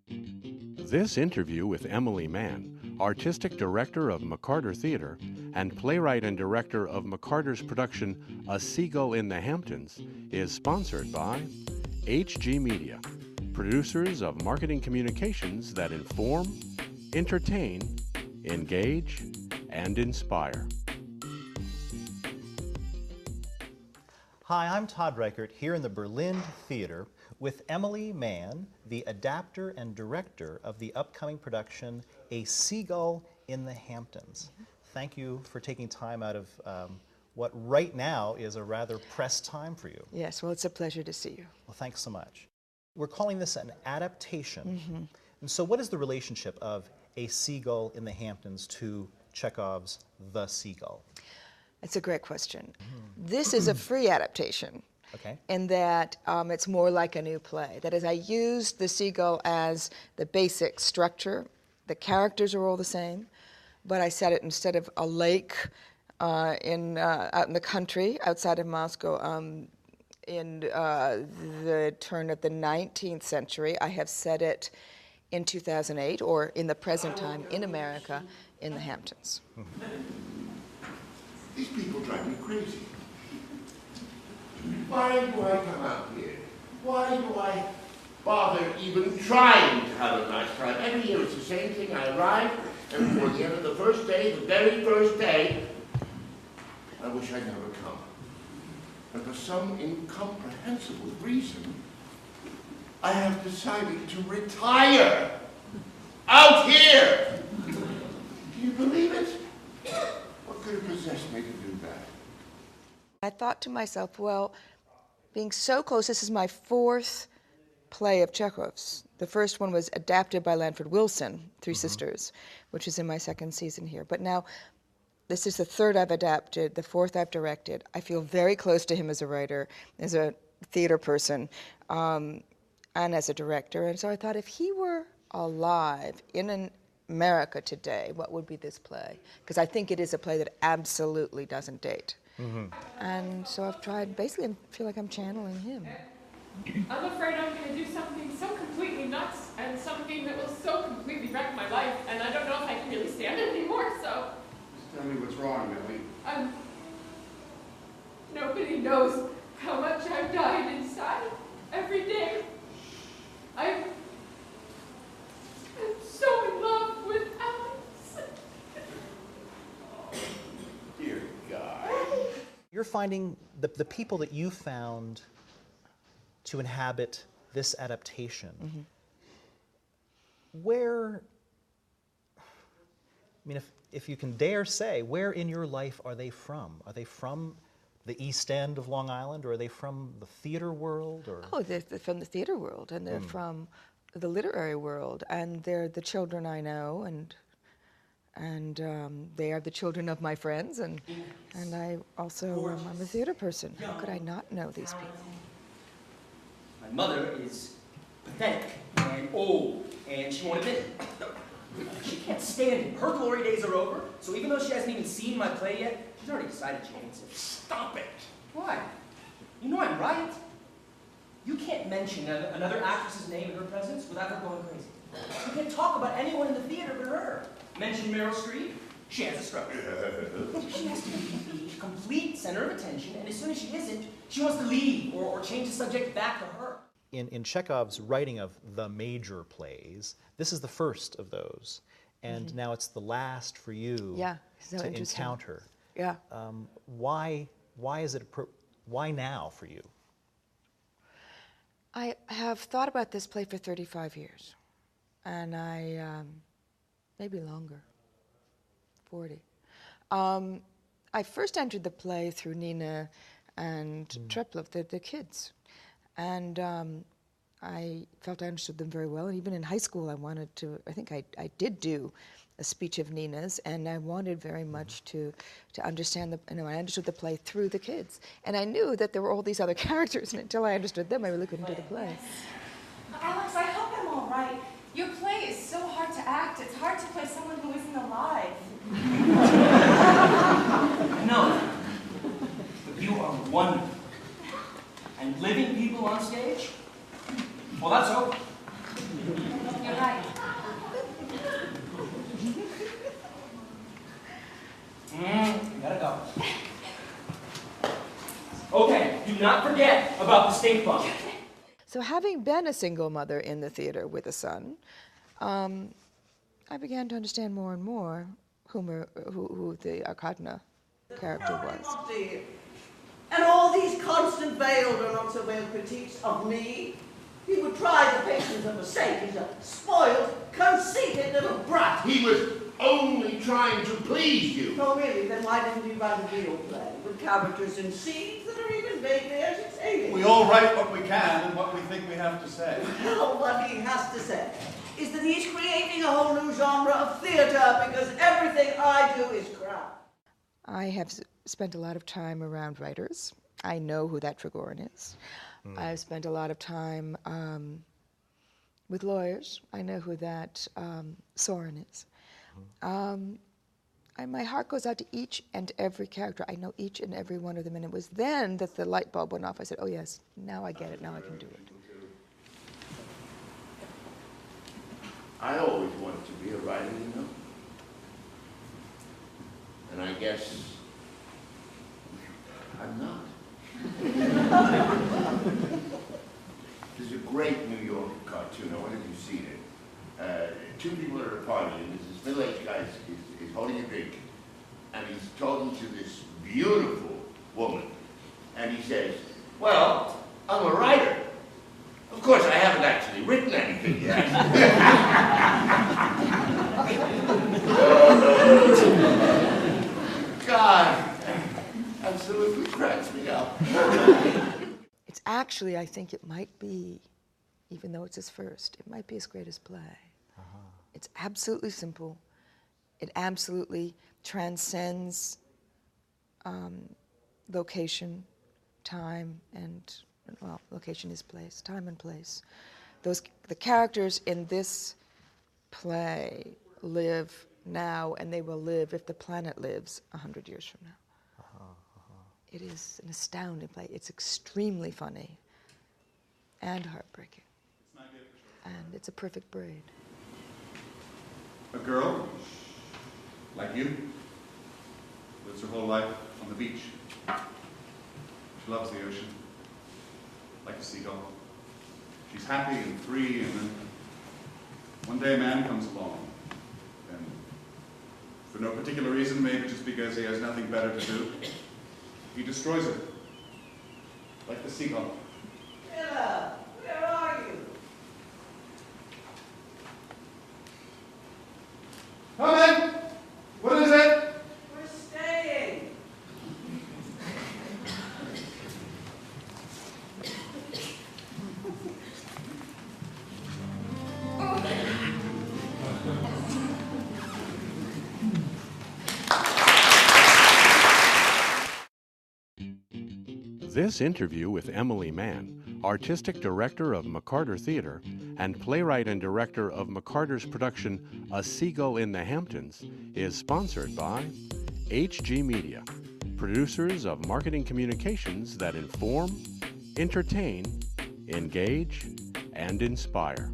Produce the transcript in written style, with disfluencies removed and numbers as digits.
This interview with Emily Mann, Artistic Director of McCarter Theater and playwright and director of McCarter's production A Seagull in the Hamptons, is sponsored by HG Media, producers of marketing communications that inform, entertain, engage, and inspire. Hi, I'm Todd Reichert here in the Berlin Theater with Emily Mann, the adapter and director of the upcoming production A Seagull in the Hamptons. Thank you for taking time out of what right now is a rather pressed time for you. Yes, well, it's a pleasure to see you. Well, thanks so much. We're calling this an adaptation. And so what is the relationship of A Seagull in the Hamptons to Chekhov's The Seagull? It's a great question. This is a free adaptation. Okay. In that it's more like a new play. That is, I used the Seagull as the basic structure. The characters are all the same, but I set it instead of a lake out in the country outside of Moscow in the turn of the 19th century. I have set it in 2008, or in the present time in America, in the Hamptons. These people drive me crazy. Why do I come out here? Why do I bother even trying to have a nice time? Every year it's the same thing. I arrive, and before the end of the first day, the very first day, I wish I'd never come. And for some incomprehensible reason, I have decided to retire out here. Do you believe it? What could have possessed me to do that? I thought to myself, well, being so close, this is my fourth play of Chekhov's. The first one was adapted by Lanford Wilson, Three Sisters, which is in my second season here. But now, this is the third I've adapted, the fourth I've directed. I feel very close to him as a writer, as a theater person, and as a director. And so I thought, if he were alive in America today, what would be this play? Because I think it is a play that absolutely doesn't date. And so I've tried, basically, I feel like I'm channeling him. I'm afraid I'm going to do something so completely nuts and something that will so completely wreck my life, and I don't know if I can really stand it anymore, so... Just tell me what's wrong, Millie. Nobody knows how much I've died inside every day. I'm so in love with Alex. Dear God. You're finding the people that you found to inhabit this adaptation. Where, I mean, if you can dare say, where in your life are they from? Are they from the East End of Long Island, or are they from the theater world? Or? Oh, they're from the theater world, and they're from the literary world, and they're the children I know, and they are the children of my friends, and I also, I'm a theater person. How could I not know these people? My mother is pathetic and old, and she won't admit it. She can't stand it. Her glory days are over, so even though she hasn't even seen my play yet, she's already decided she hates it. Stop it. Why? You know I'm right. You can't mention another actress's name in her presence without her going crazy. You can't talk about anyone in the theater but her. Mention Meryl Streep, she has a stroke. She has to be the complete center of attention, and as soon as she isn't, she wants to leave or change the subject back to her. In Chekhov's writing of the major plays, this is the first of those, and now it's the last for you so to encounter. Yeah. Why is it? Why now for you? I have thought about this play for 35 years, and I, maybe longer, 40. I first entered the play through Nina and Treplov, the kids, and I felt I understood them very well, and even in high school I wanted to, I think I did do a speech of Nina's, and I wanted very much to understand I understood the play through the kids. And I knew that there were all these other characters, and until I understood them, I really couldn't do the play. Alex, I hope I'm all right. Your play is so hard to act. It's hard to play someone who isn't alive. No, but you are wonderful. And living people on stage? Well, that's over. forget about the stink bug. So having been a single mother in the theater with a son, I began to understand more and more who the Arkadna character was. And all these constant veiled or not so veiled critiques of me. He would try the patience of a saint. He's a spoiled, conceited little brat. He was only trying to please you. Oh, really? Then why didn't you write a real play with characters and scenes that are even vaguely entertaining? We all write what we can and what we think we have to say. Well, what he has to say is that he's creating a whole new genre of theater because everything I do is crap. I have spent a lot of time around writers. I know who that Trigorin is. I've spent a lot of time with lawyers. I know who that Soren is. My heart goes out to each and every character. I know each and every one of them, and it was then that the light bulb went off. I said, oh yes, now I get it, now I can do it. I always wanted to be a writer, you know. And I guess I'm not. There's a great New York cartoon. I wonder if you've seen it. Two people are at a party, and this middle-aged guy is holding a drink, and he's talking to this beautiful woman, and he says, well, I'm a writer. Of course, I haven't actually written anything yet. God, absolutely cracks me up. It's actually, I think it might be, even though it's his first, it might be his greatest play. It's absolutely simple. It absolutely transcends location, time, and, well, location is place, time and place. The characters in this play live now, and they will live if the planet lives 100 years from now. It is an astounding play. It's extremely funny and heartbreaking. And it's a perfect braid. A girl, like you, lives her whole life on the beach. She loves the ocean, like a seagull. She's happy and free, and then one day a man comes along, and for no particular reason, maybe just because he has nothing better to do, he destroys her, like the seagull. Ella, where are you? Come in! What is it? We're staying. This interview with Emily Mann, artistic director of McCarter Theater and playwright and director of McCarter's production A Seagull in the Hamptons, is sponsored by HG Media, producers of marketing communications that inform, entertain, engage, and inspire.